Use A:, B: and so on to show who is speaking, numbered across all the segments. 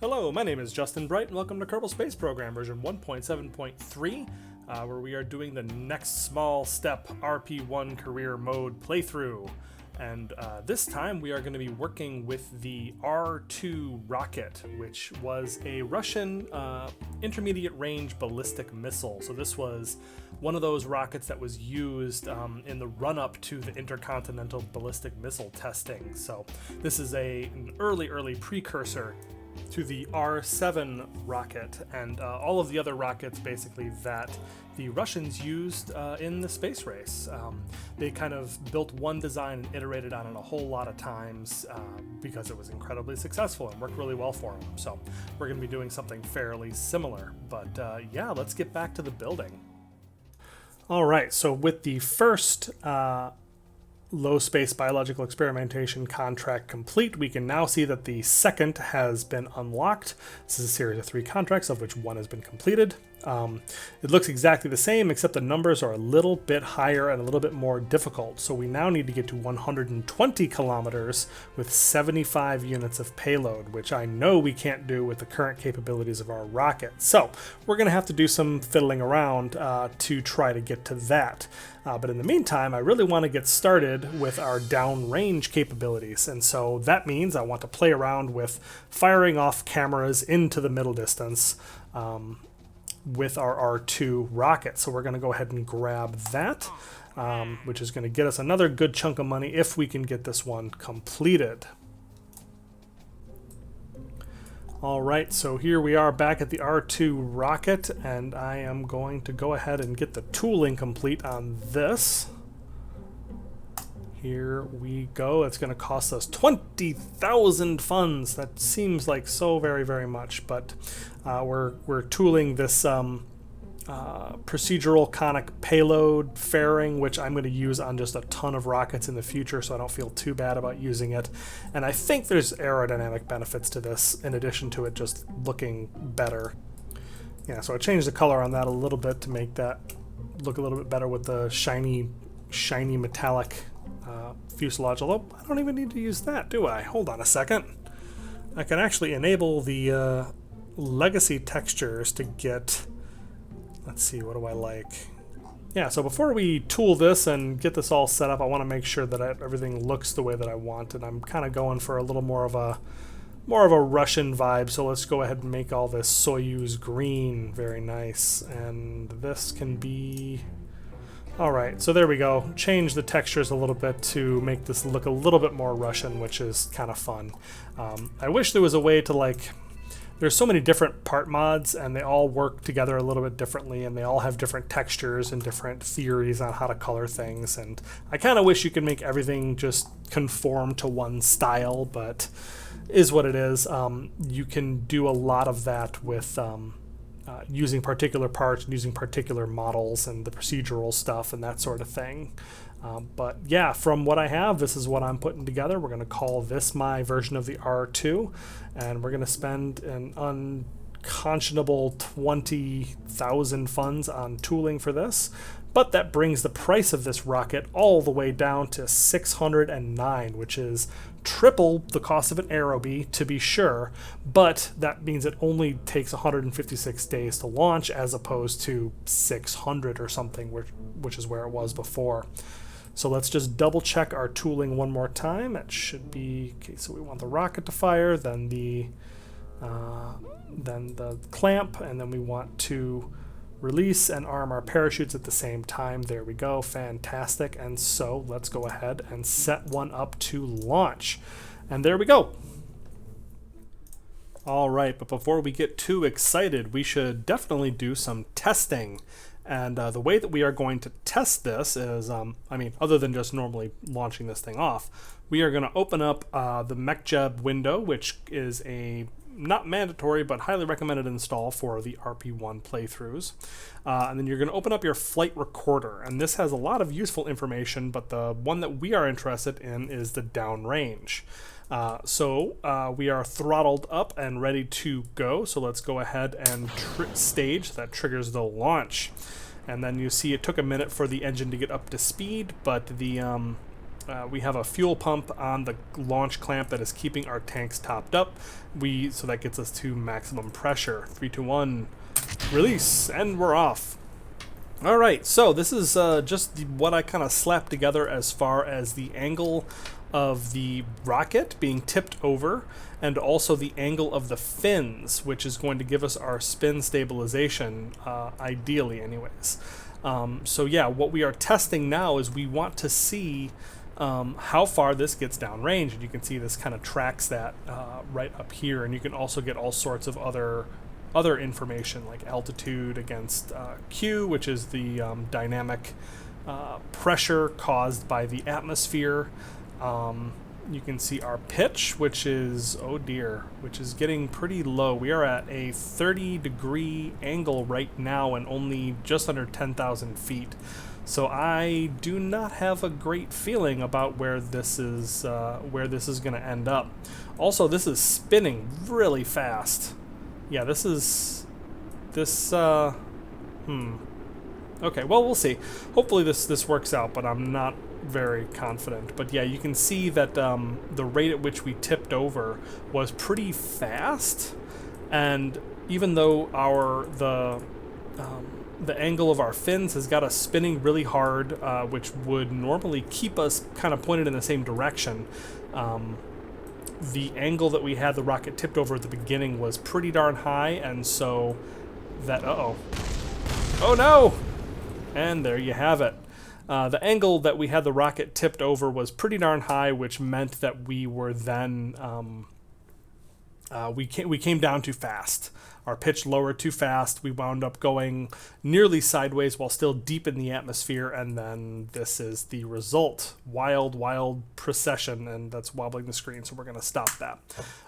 A: Hello, my name is Justin Bright, and welcome to Kerbal Space Program version 1.7.3, where we are doing the next small step RP-1 career mode playthrough. And this time we are going to be working with the R2 rocket, which was a Russian intermediate range ballistic missile. So this was one of those rockets that was used in the run-up to the intercontinental ballistic missile testing. So this is an early precursor to the R7 rocket and all of the other rockets basically that the Russians used in the space race. They kind of built one design and iterated on it a whole lot of times because it was incredibly successful and worked really well for them. So we're going to be doing something fairly similar. But yeah, let's get back to the building. All right, so with the first low space biological experimentation contract complete, we can now see that the second has been unlocked. This is a series of 3 contracts, of which 1 has been completed. It looks exactly the same, except the numbers are a little bit higher and a little bit more difficult. So we now need to get to 120 kilometers with 75 units of payload, which I know we can't do with the current capabilities of our rocket. So we're going to have to do some fiddling around to try to get to that. But in the meantime, I really want to get started with our downrange capabilities. And so that means I want to play around with firing off cameras into the middle distance with our R2 rocket. So we're going to go ahead and grab that, which is going to get us another good chunk of money if we can get this one completed. All right, so here we are back at the R2 rocket, and I am going to go ahead and get the tooling complete on this. Here we go. It's going to cost us 20,000 funds. That seems like so very much, but we're tooling this procedural conic payload fairing, which I'm going to use on just a ton of rockets in the future, so I don't feel too bad about using it. And I think there's aerodynamic benefits to this in addition to it just looking better. Yeah, so I changed the color on that a little bit to make that look a little bit better with the shiny metallic fuselage, although I don't even need to use that, do I? Hold on a second. I can actually enable the legacy textures to get, let's see, what do I like? Yeah, so before we tool this and get this all set up, I want to make sure that everything looks the way that I want, and I'm kind of going for a little more of a Russian vibe, so let's go ahead and make all this Soyuz green. Very nice. And this can be... Alright, so there we go. Change the textures a little bit to make this look a little bit more Russian, which is kind of fun. I wish there was a way to, like... There's so many different part mods, and they all work together a little bit differently, and they all have different textures and different theories on how to color things, and I kind of wish you could make everything just conform to one style, but is what it is. You can do a lot of that with using particular parts, using particular models, and the procedural stuff, and that sort of thing. But yeah, from what I have, this is what I'm putting together. We're going to call this my version of the R2, and we're going to spend an unconscionable 20,000 funds on tooling for this. But that brings the price of this rocket all the way down to 609, which is triple the cost of an Aerobee, to be sure, but that means it only takes 156 days to launch as opposed to 600 or something, which is where it was before. So let's just double check our tooling one more time. It should be, okay, so we want the rocket to fire, then the clamp, and then we want to release and arm our parachutes at the same time. There we go, fantastic. And so let's go ahead and set one up to launch. And there we go. All right, but before we get too excited, we should definitely do some testing. And the way that we are going to test this is, other than just normally launching this thing off, we are going to open up the MacLeod window, which is a not mandatory, but highly recommended install for the RP-1 playthroughs. And then you're going to open up your flight recorder. And this has a lot of useful information, but the one that we are interested in is the downrange. So we are throttled up and ready to go. So let's go ahead and stage. That triggers the launch. And then you see it took a minute for the engine to get up to speed, but the We have a fuel pump on the launch clamp that is keeping our tanks topped up. So that gets us to maximum pressure. 3, 2, 1, release, and we're off. All right, so this is just what I kind of slapped together as far as the angle of the rocket being tipped over, and also the angle of the fins, which is going to give us our spin stabilization, ideally anyways. So yeah, what we are testing now is we want to see how far this gets downrange, and you can see this kind of tracks that right up here, and you can also get all sorts of other information like altitude against Q, which is the dynamic pressure caused by the atmosphere. You can see our pitch, which is, oh dear, which is getting pretty low. We are at a 30-degree angle right now and only just under 10,000 feet. So I do not have a great feeling about where this is going to end up. Also, this is spinning really fast. Yeah, okay, well, we'll see. Hopefully this works out, but I'm not very confident. But yeah, you can see that the rate at which we tipped over was pretty fast, and even though the angle of our fins has got us spinning really hard, which would normally keep us kind of pointed in the same direction, the angle that we had the rocket tipped over at the beginning was pretty darn high, and so that, oh no! And there you have it. The angle that we had the rocket tipped over was pretty darn high, which meant that we were then, we came down too fast. Our pitch lowered too fast. We wound up going nearly sideways while still deep in the atmosphere, and then this is the result. Wild, wild precession, and that's wobbling the screen, so we're going to stop that.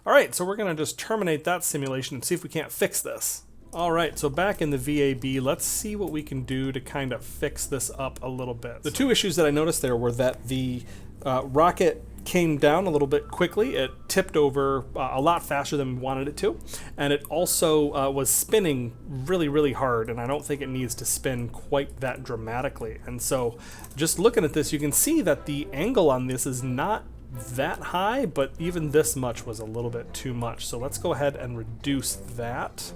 A: All right, so we're going to just terminate that simulation and see if we can't fix this. All right, so back in the VAB, let's see what we can do to kind of fix this up a little bit. The two issues that I noticed there were that the rocket came down a little bit quickly. It tipped over a lot faster than we wanted it to, and it also was spinning really, really hard, and I don't think it needs to spin quite that dramatically. And so just looking at this, you can see that the angle on this is not that high, but even this much was a little bit too much. So let's go ahead and reduce that.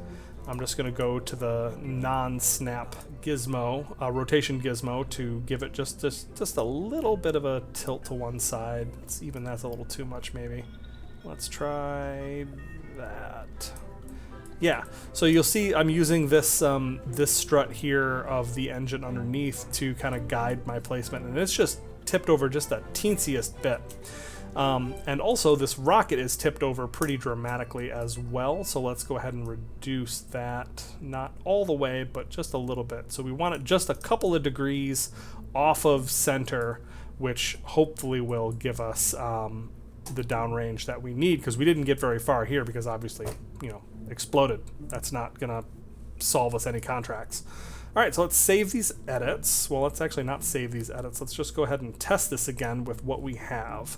A: I'm just going to go to the non-snap gizmo, rotation gizmo, to give it just a little bit of a tilt to one side. Even that's a little too much, maybe. Let's try that. Yeah, so you'll see I'm using this this strut here of the engine underneath to kind of guide my placement, and it's just tipped over just the teensiest bit. And also this rocket is tipped over pretty dramatically as well, so let's go ahead and reduce that, not all the way, but just a little bit. So we want it just a couple of degrees off of center, which hopefully will give us the downrange that we need, because we didn't get very far here because obviously, you know, exploded. That's not gonna solve us any contracts. All right, so let's save these edits. Well, let's actually not save these edits. Let's just go ahead and test this again with what we have.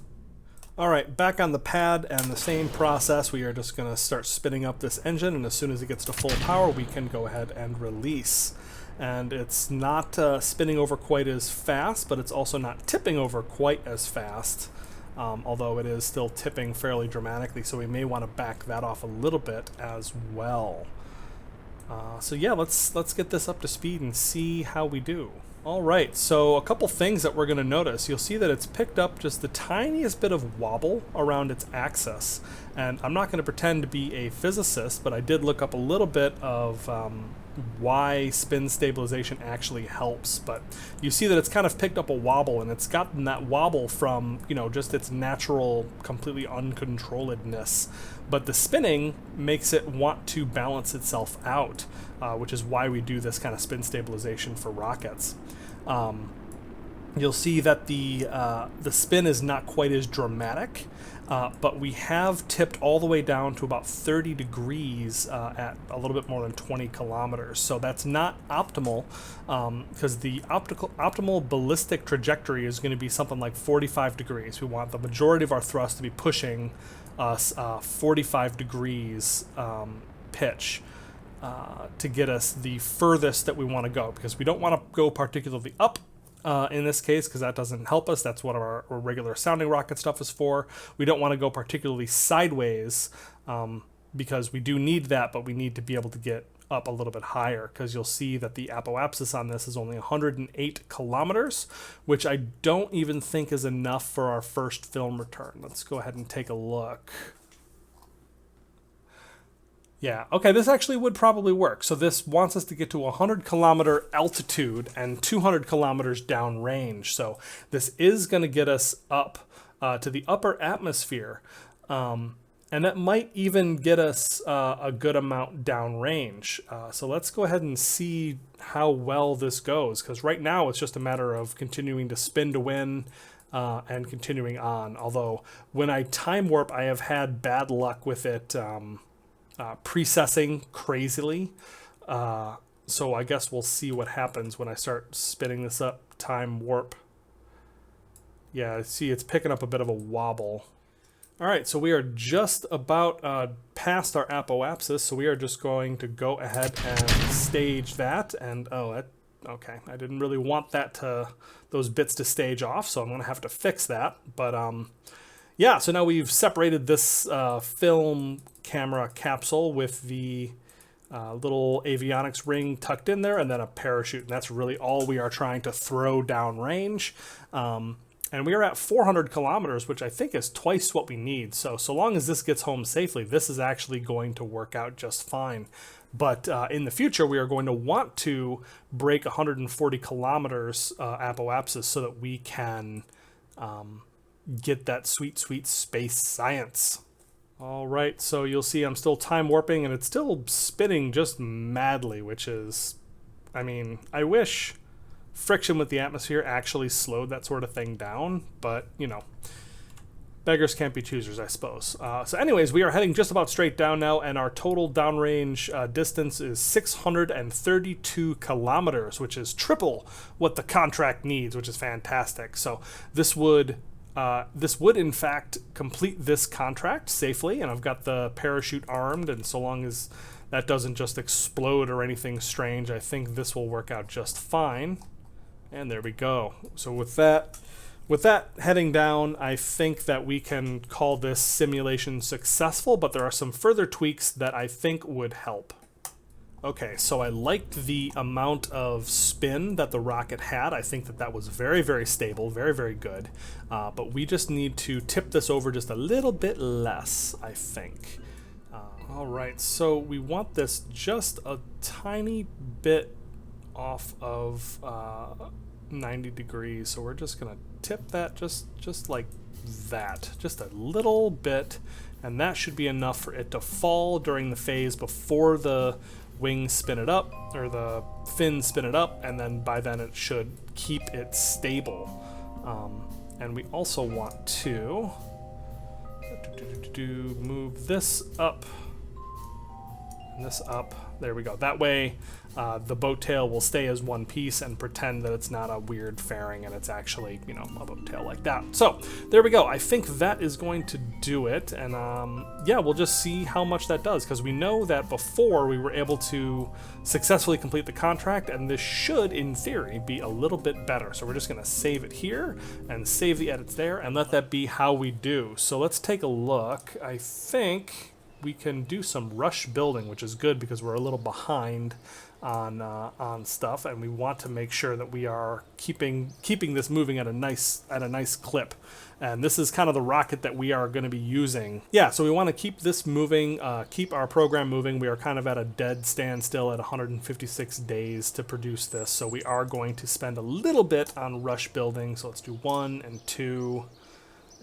A: All right, back on the pad, and the same process. We are just going to start spinning up this engine, and as soon as it gets to full power, we can go ahead and release. And it's not spinning over quite as fast, but it's also not tipping over quite as fast, although it is still tipping fairly dramatically, so we may want to back that off a little bit as well. So yeah, let's get this up to speed and see how we do. All right, so a couple things that we're going to notice. You'll see that it's picked up just the tiniest bit of wobble around its axis. And I'm not going to pretend to be a physicist, but I did look up a little bit of why spin stabilization actually helps. But you see that it's kind of picked up a wobble, and it's gotten that wobble from, you know, just its natural, completely uncontrolledness. But the spinning makes it want to balance itself out, which is why we do this kind of spin stabilization for rockets. You'll see that the spin is not quite as dramatic, but we have tipped all the way down to about 30 degrees at a little bit more than 20 kilometers. So that's not optimal, because the optimal ballistic trajectory is going to be something like 45 degrees. We want the majority of our thrust to be pushing us 45 degrees pitch to get us the furthest that we want to go, because we don't want to go particularly up in this case, because that doesn't help us. That's what our regular sounding rocket stuff is for. We don't want to go particularly sideways because we do need that, but we need to be able to get up a little bit higher, because you'll see that the apoapsis on this is only 108 kilometers, which I don't even think is enough for our first film return. Let's go ahead and take a look. Yeah, okay, this actually would probably work. So this wants us to get to 100 kilometer altitude and 200 kilometers downrange. So this is going to get us up to the upper atmosphere. And that might even get us a good amount downrange. So let's go ahead and see how well this goes, because right now it's just a matter of continuing to spin to win and continuing on. Although when I time warp, I have had bad luck with it precessing crazily. So I guess we'll see what happens when I start spinning this up time warp. Yeah, see, it's picking up a bit of a wobble. All right, so we are just about past our apoapsis, so we are just going to go ahead and stage that. And okay, I didn't really want those bits to stage off, so I'm going to have to fix that. But yeah, so now we've separated this film camera capsule with the little avionics ring tucked in there, and then a parachute, and that's really all we are trying to throw downrange. And we are at 400 kilometers, which I think is twice what we need. So long as this gets home safely, this is actually going to work out just fine. But in the future, we are going to want to break 140 kilometers apoapsis so that we can get that sweet, sweet space science. All right, so you'll see I'm still time warping, and it's still spinning just madly, which is, I mean, I wish friction with the atmosphere actually slowed that sort of thing down, but you know, beggars can't be choosers, I suppose. So anyways, we are heading just about straight down now, and our total downrange distance is 632 kilometers, which is triple what the contract needs, which is fantastic. So this would in fact complete this contract safely, and I've got the parachute armed, and so long as that doesn't just explode or anything strange, I think this will work out just fine. And there we go. So with that heading down, I think that we can call this simulation successful, but there are some further tweaks that I think would help. Okay, so I liked the amount of spin that the rocket had. I think that was very, very stable, very, very good. But we just need to tip this over just a little bit less, I think. All right, so we want this just a tiny bit off of 90 degrees, so we're just gonna tip that just like that, just a little bit, and that should be enough for it to fall during the phase before the wings spin it up, or the fins spin it up, and then by then it should keep it stable. And we also want to move this up and this up. There we go. That way the boat tail will stay as one piece and pretend that it's not a weird fairing and it's actually, you know, a boat tail like that. So there we go. I think that is going to do it. And yeah, we'll just see how much that does, because we know that before we were able to successfully complete the contract, and this should, in theory, be a little bit better. So we're just going to save it here and save the edits there and let that be how we do. So let's take a look. I think we can do some rush building, which is good because we're a little behind on stuff, and we want to make sure that we are keeping this moving at a nice clip. And this is kind of the rocket that we are going to be using. Yeah, so we want to keep this moving, keep our program moving. We are kind of at a dead standstill at 156 days to produce this, so we are going to spend a little bit on rush building. So let's do 1 and 2,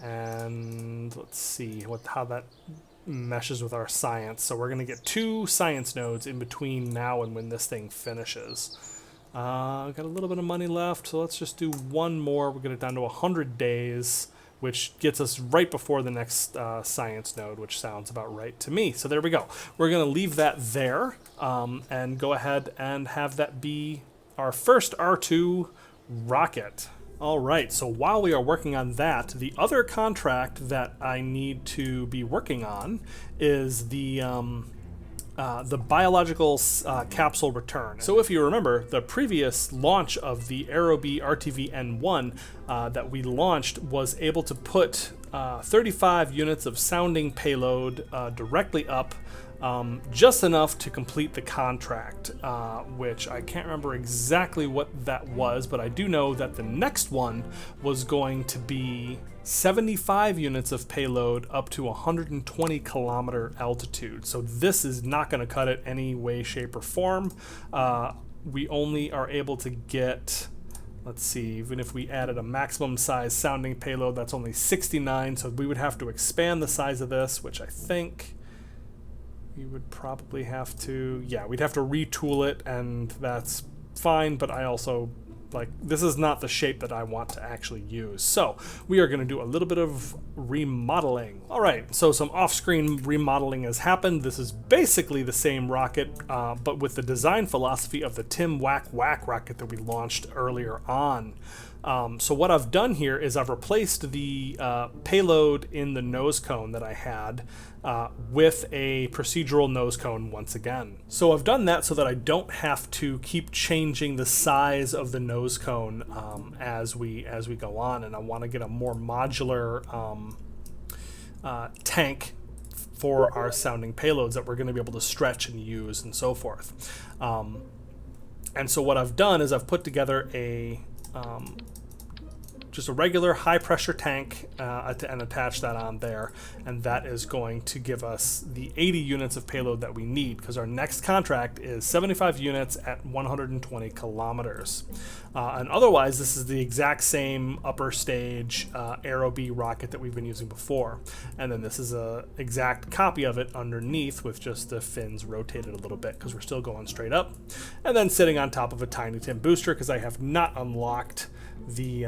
A: and let's see how that meshes with our science. So we're going to get 2 science nodes in between now and when this thing finishes. Got a little bit of money left, so let's just do 1 more. We'll get it down to 100 days, which gets us right before the next science node, which sounds about right to me. So there we go. We're going to leave that there and go ahead and have that be our first R2 rocket. All right, so while we are working on that, the other contract that I need to be working on is the the biological capsule return. So if you remember, the previous launch of the Aerobee RTV-N1 that we launched was able to put 35 units of sounding payload directly up, just enough to complete the contract, which I can't remember exactly what that was, but I do know that the next one was going to be 75 units of payload up to 120 kilometer altitude. So this is not going to cut it any way, shape, or form. We only are able to get, let's see, even if we added a maximum size sounding payload, that's only 69. So we would have to expand the size of this, which I think we would probably have to, yeah, we'd have to retool it, and that's fine, but I also, like, this is not the shape that I want to actually use. So we are going to do a little bit of remodeling. All right, so some off-screen remodeling has happened. This is basically the same rocket, but with the design philosophy of the Tim Whack Whack rocket that we launched earlier on. So what I've done here is I've replaced the payload in the nose cone that I had with a procedural nose cone once again. So I've done that so that I don't have to keep changing the size of the nose cone as we go on, and I want to get a more modular tank for our sounding payloads that we're going to be able to stretch and use and so forth. And so what I've done is I've put together a just a regular high pressure tank and attach that on there, and that is going to give us the 80 units of payload that we need, because our next contract is 75 units at 120 kilometers. And otherwise, this is the exact same upper stage Aerobee rocket that we've been using before, and then this is a exact copy of it underneath with just the fins rotated a little bit because we're still going straight up, and then sitting on top of a Tiny Tim booster because I have not unlocked the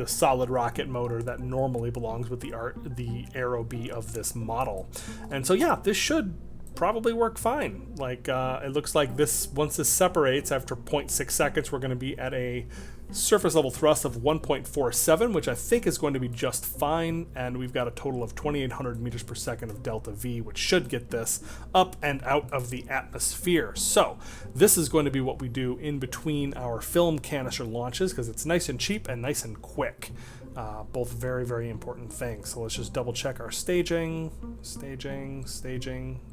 A: solid rocket motor that normally belongs with the Aerobee of this model. And so yeah, this should probably work fine. Like it looks like this, once this separates after 0.6 seconds, we're going to be at a surface level thrust of 1.47, which I think is going to be just fine, and we've got a total of 2,800 meters per second of delta V, which should get this up and out of the atmosphere. So this is going to be what we do in between our film canister launches, because it's nice and cheap and nice and quick. Both very, very important things. So let's just double check our staging.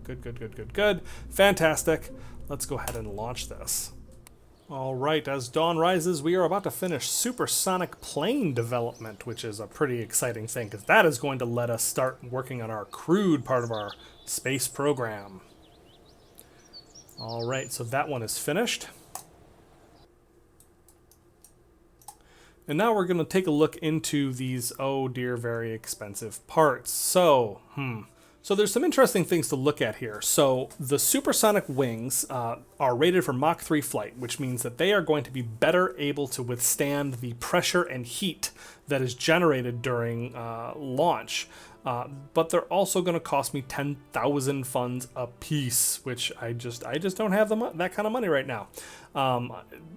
A: Good. Fantastic. Let's go ahead and launch this. All right, as dawn rises, we are about to finish supersonic plane development, which is a pretty exciting thing, because that is going to let us start working on our crewed part of our space program. All right, so that one is finished. And now we're going to take a look into these, oh dear, very expensive parts. So there's some interesting things to look at here. So the Supersonic Wings are rated for Mach 3 flight, which means that they are going to be better able to withstand the pressure and heat that is generated during launch. But they're also going to cost me 10,000 funds a piece, which I just don't have that kind of money right now.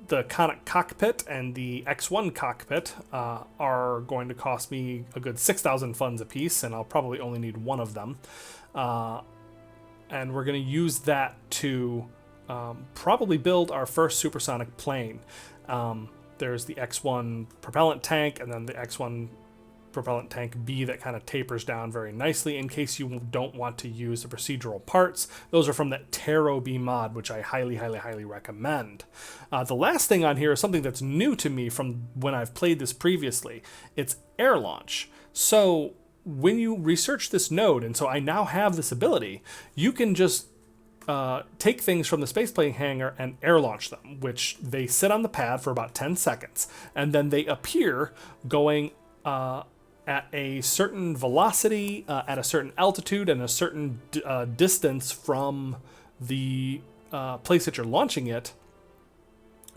A: The Conic cockpit and the X1 cockpit are going to cost me a good 6,000 funds a piece, and I'll probably only need one of them. And we're going to use that to probably build our first supersonic plane. There's the X1 propellant tank, and then the X1 propellant tank B that kind of tapers down very nicely in case you don't want to use the procedural parts. Those are from that Aerobee mod, which I highly recommend. The last thing on here is something that's new to me from when I've played this previously. It's air launch. So when you research this node, and so I now have this ability, you can just take things from the spaceplane hangar and air launch them, which they sit on the pad for about 10 seconds, and then they appear going at a certain velocity, at a certain altitude, and a certain distance from the place that you're launching it,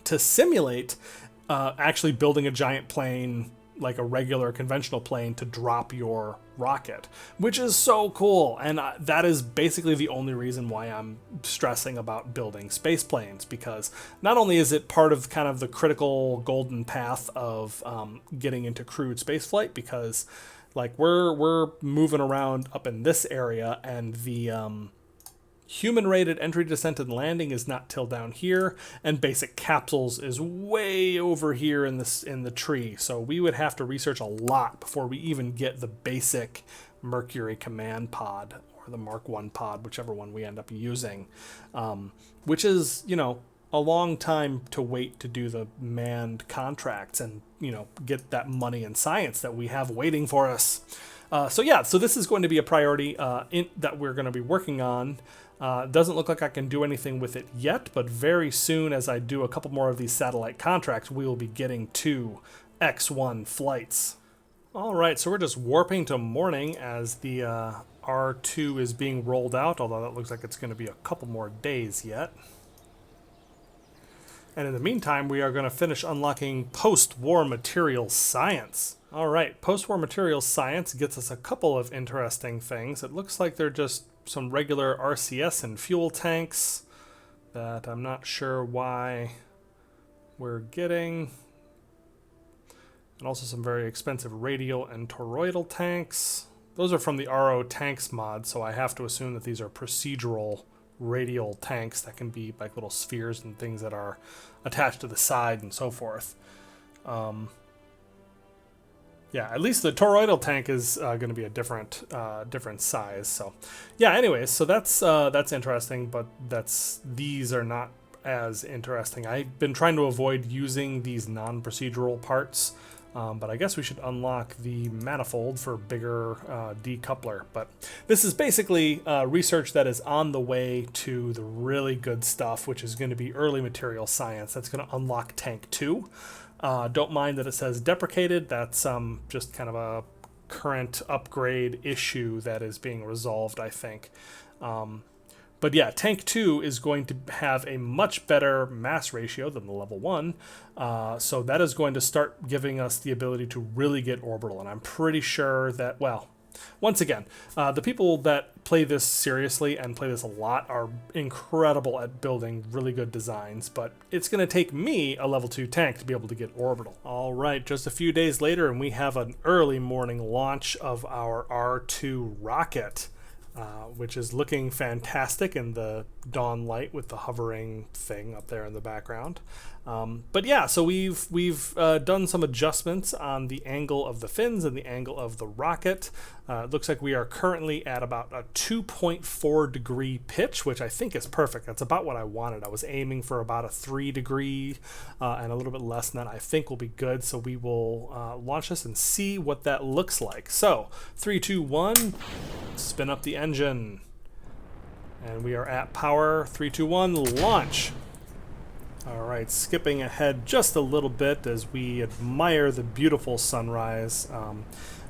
A: to simulate actually building a giant plane, like a regular conventional plane, to drop your rocket, which is so cool. And that is basically the only reason why I'm stressing about building space planes, because not only is it part of kind of the critical golden path of getting into crewed spaceflight, because like we're moving around up in this area, and the Human-rated entry, descent, and landing is not till down here, and basic capsules is way over here in the tree. So we would have to research a lot before we even get the basic Mercury command pod or the Mark 1 pod, whichever one we end up using, which is, you know, a long time to wait to do the manned contracts and, you know, get that money and science that we have waiting for us. So this is going to be a priority that we're going to be working on. Doesn't look like I can do anything with it yet, but very soon, as I do a couple more of these satellite contracts, we will be getting to X1 flights. All right, so we're just warping to morning as the R2 is being rolled out, although that looks like it's going to be a couple more days yet. And in the meantime, we are going to finish unlocking post-war materials science. All right, post-war materials science gets us a couple of interesting things. It looks like they're just some regular RCS and fuel tanks that I'm not sure why we're getting. And also some very expensive radial and toroidal tanks. Those are from the RO tanks mod, so I have to assume that these are procedural radial tanks that can be like little spheres and things that are attached to the side and so forth. Yeah, at least the toroidal tank is going to be a different size. So, yeah. Anyways, so that's interesting, but these are not as interesting. I've been trying to avoid using these non-procedural parts, but I guess we should unlock the manifold for bigger decoupler. But this is basically research that is on the way to the really good stuff, which is going to be early material science. That's going to unlock Tank 2. Don't mind that it says deprecated. That's just kind of a current upgrade issue that is being resolved, I think. But yeah, Tank 2 is going to have a much better mass ratio than the level 1. So that is going to start giving us the ability to really get orbital. And I'm pretty sure that, well, once again, the people that play this seriously and play this a lot are incredible at building really good designs, but it's going to take me, a level 2 tank, to be able to get orbital. All right, just a few days later, and we have an early morning launch of our R2 rocket, which is looking fantastic in the dawn light with the hovering thing up there in the background. But yeah, so we've done some adjustments on the angle of the fins and the angle of the rocket. It looks like we are currently at about a 2.4 degree pitch, which I think is perfect. That's about what I wanted. I was aiming for about a 3 degree and a little bit less than that I think will be good. So we will launch this and see what that looks like. So 3, 2, 1, spin up the engine. And we are at power. 3, 2, 1, launch. All right, skipping ahead just a little bit as we admire the beautiful sunrise.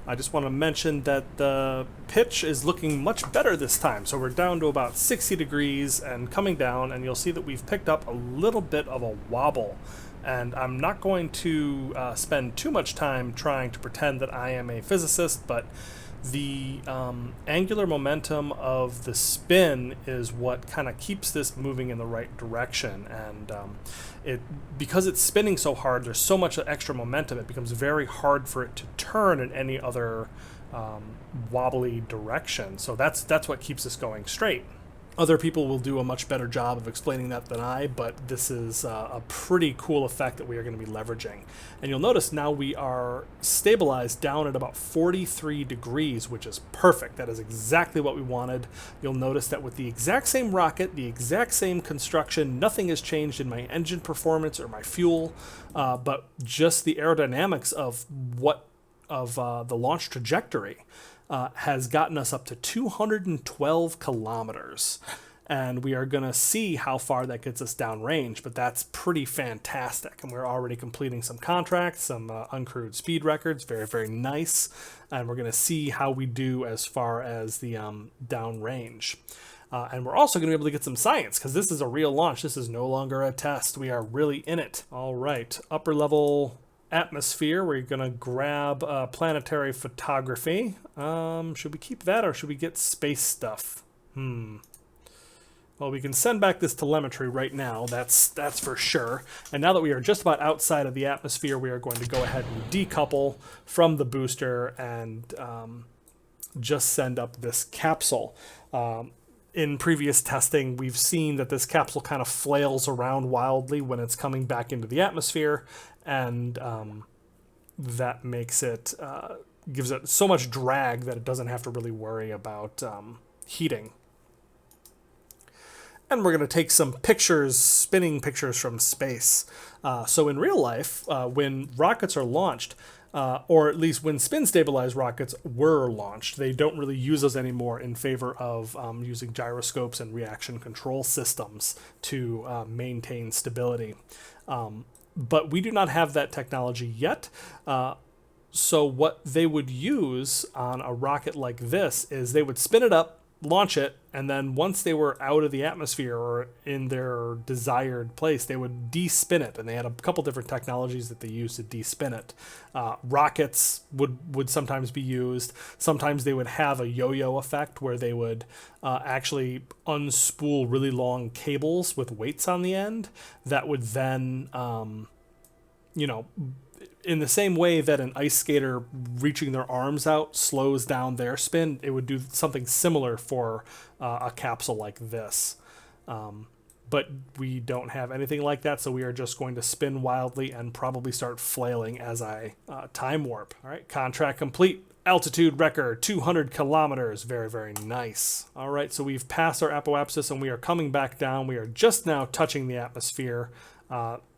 A: I just want to mention that the pitch is looking much better this time. So we're down to about 60 degrees and coming down, and you'll see that we've picked up a little bit of a wobble. And I'm not going to spend too much time trying to pretend that I am a physicist, but the angular momentum of the spin is what kind of keeps this moving in the right direction, and because it's spinning so hard, there's so much extra momentum, it becomes very hard for it to turn in any other wobbly direction. So that's what keeps us going straight. Other people will do a much better job of explaining that than I, but this is a pretty cool effect that we are going to be leveraging. And you'll notice now we are stabilized down at about 43 degrees, which is perfect. That is exactly what we wanted. You'll notice that with the exact same rocket, the exact same construction, nothing has changed in my engine performance or my fuel, but just the aerodynamics of the launch trajectory has gotten us up to 212 kilometers, and we are going to see how far that gets us downrange, but that's pretty fantastic. And we're already completing some contracts, some uncrewed speed records, very, very nice, and we're going to see how we do as far as the downrange. And we're also going to be able to get some science, because this is a real launch. This is no longer a test. We are really in it. All right, upper level atmosphere. We're going to grab planetary photography. Should we keep that, or should we get space stuff? Well, we can send back this telemetry right now. That's for sure. And now that we are just about outside of the atmosphere, we are going to go ahead and decouple from the booster and just send up this capsule. in previous testing, we've seen that this capsule kind of flails around wildly when it's coming back into the atmosphere, and that makes it, gives it so much drag that it doesn't have to really worry about heating. And we're going to take some pictures, spinning pictures from space. So in real life, when rockets are launched, or at least when spin-stabilized rockets were launched, they don't really use those anymore in favor of using gyroscopes and reaction control systems to maintain stability. But we do not have that technology yet. So what they would use on a rocket like this is they would spin it up, launch it, and then once they were out of the atmosphere or in their desired place, they would de-spin it. And they had a couple different technologies that they used to de-spin it. Rockets would sometimes be used. Sometimes they would have a yo-yo effect where they would actually unspool really long cables with weights on the end that would then, in the same way that an ice skater reaching their arms out slows down their spin, it would do something similar for a capsule like this. But we don't have anything like that, so we are just going to spin wildly and probably start flailing as I time warp. All right, contract complete. Altitude record, 200 kilometers. Very, very nice. All right, so we've passed our apoapsis and we are coming back down. We are just now touching the atmosphere.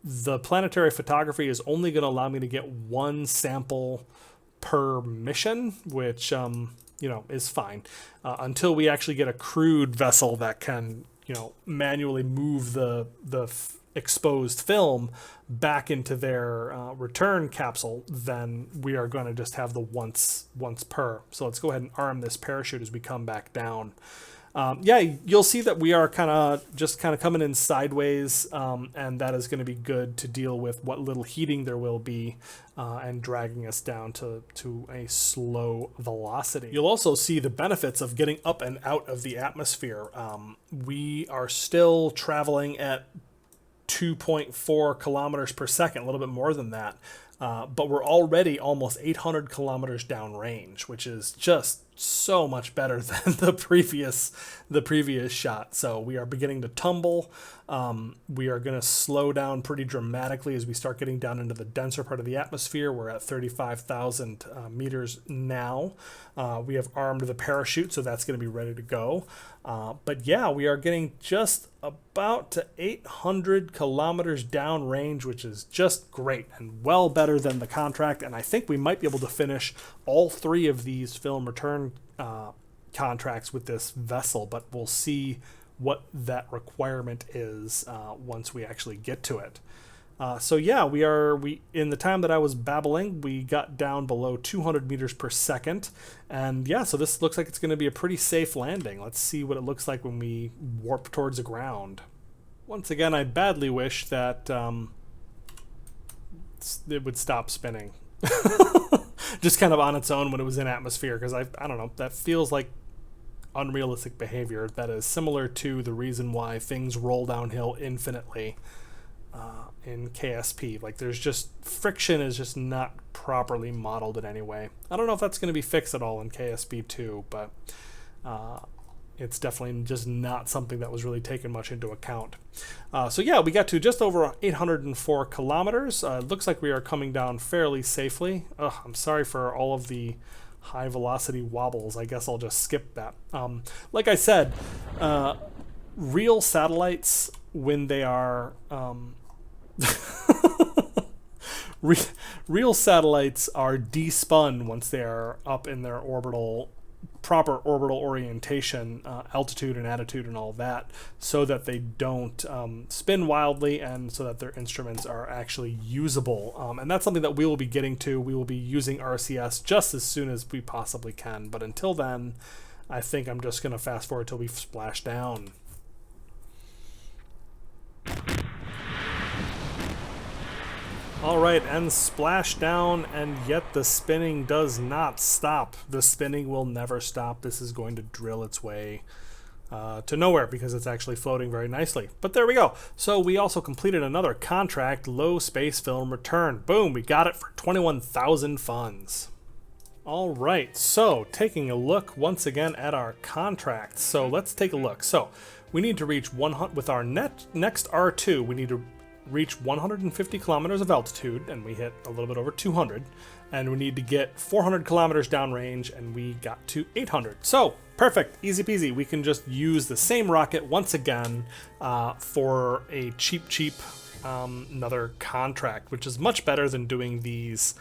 A: The planetary photography is only going to allow me to get one sample per mission, which, is fine. Until we actually get a crewed vessel that can, manually move the exposed film back into their return capsule, then we are going to just have the once per. So let's go ahead and arm this parachute as we come back down. You'll see that we are kind of coming in sideways, and that is going to be good to deal with what little heating there will be and dragging us down to a slow velocity. You'll also see the benefits of getting up and out of the atmosphere. We are still traveling at 2.4 kilometers per second, a little bit more than that. But we're already almost 800 kilometers downrange, which is just so much better than the previous shot. So we are beginning to tumble. We are going to slow down pretty dramatically as we start getting down into the denser part of the atmosphere. We're at 35,000 meters now. We have armed the parachute, so that's going to be ready to go. But yeah, we are getting just about to 800 kilometers downrange, which is just great and well better than the contract. And I think we might be able to finish all three of these film return contracts with this vessel, but we'll see what that requirement is once we actually get to it. So yeah, we in the time that I was babbling, we got down below 200 meters per second. And yeah, so this looks like it's going to be a pretty safe landing. Let's see what it looks like when we warp towards the ground. Once again, I badly wish that it would stop spinning. Just kind of on its own when it was in atmosphere, because I don't know, that feels like unrealistic behavior that is similar to the reason why things roll downhill infinitely in KSP. Like, there's just friction is just not properly modeled in any way. I don't know if that's going to be fixed at all in KSP 2, but it's definitely just not something that was really taken much into account. So yeah, we got to just over 804 kilometers. It looks like we are coming down fairly safely. I'm sorry for all of the high velocity wobbles. I guess I'll just skip that. Like I said, real satellites, when they are real satellites are despun once they are up in their proper orbital orientation, altitude and attitude and all that, so that they don't spin wildly and so that their instruments are actually usable. And that's something that we will be getting to. We will be using RCS just as soon as we possibly can. But until then, I think I'm just going to fast forward till we splash down. All right, and splash down, and yet the spinning does not stop. The spinning will never stop. This is going to drill its way to nowhere because it's actually floating very nicely. But there we go. So we also completed another contract, low space film return. Boom, we got it for 21,000 funds. All right, so taking a look once again at our contracts. So let's take a look. So we need to reach 100 with our next R2. We need to reach 150 kilometers of altitude, and we hit a little bit over 200. And we need to get 400 kilometers downrange, and we got to 800. So perfect, easy peasy. We can just use the same rocket once again for a cheap another contract, which is much better than doing these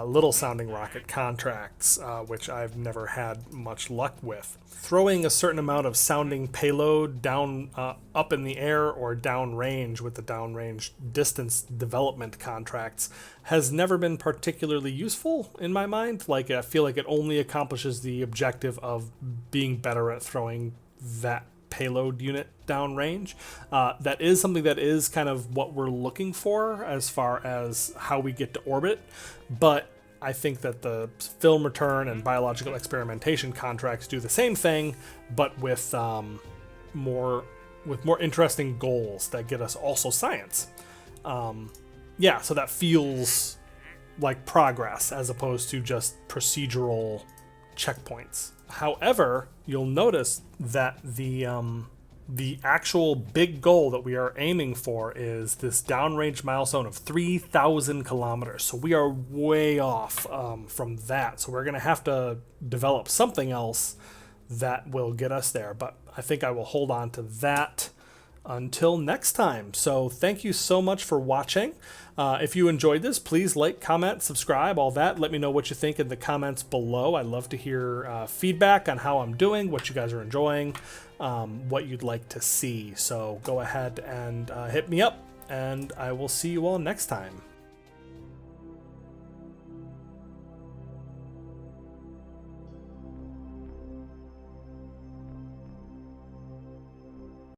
A: little sounding rocket contracts, which I've never had much luck with. Throwing a certain amount of sounding payload down up in the air or downrange with the downrange distance development contracts has never been particularly useful in my mind. Like, I feel like it only accomplishes the objective of being better at throwing that payload unit downrange. That is something that is kind of what we're looking for as far as how we get to orbit, but I think that the film return and biological experimentation contracts do the same thing, but with more interesting goals that get us also science. Yeah, so that feels like progress as opposed to just procedural checkpoints. However, you'll notice that the actual big goal that we are aiming for is this downrange milestone of 3,000 kilometers. So we are way off from that. So we're going to have to develop something else that will get us there. But I think I will hold on to that until next time. So thank you so much for watching. If you enjoyed this, please like, comment, subscribe, all that. Let me know what you think in the comments below. I'd love to hear feedback on how I'm doing, what you guys are enjoying, what you'd like to see. So go ahead and hit me up, and I will see you all next time.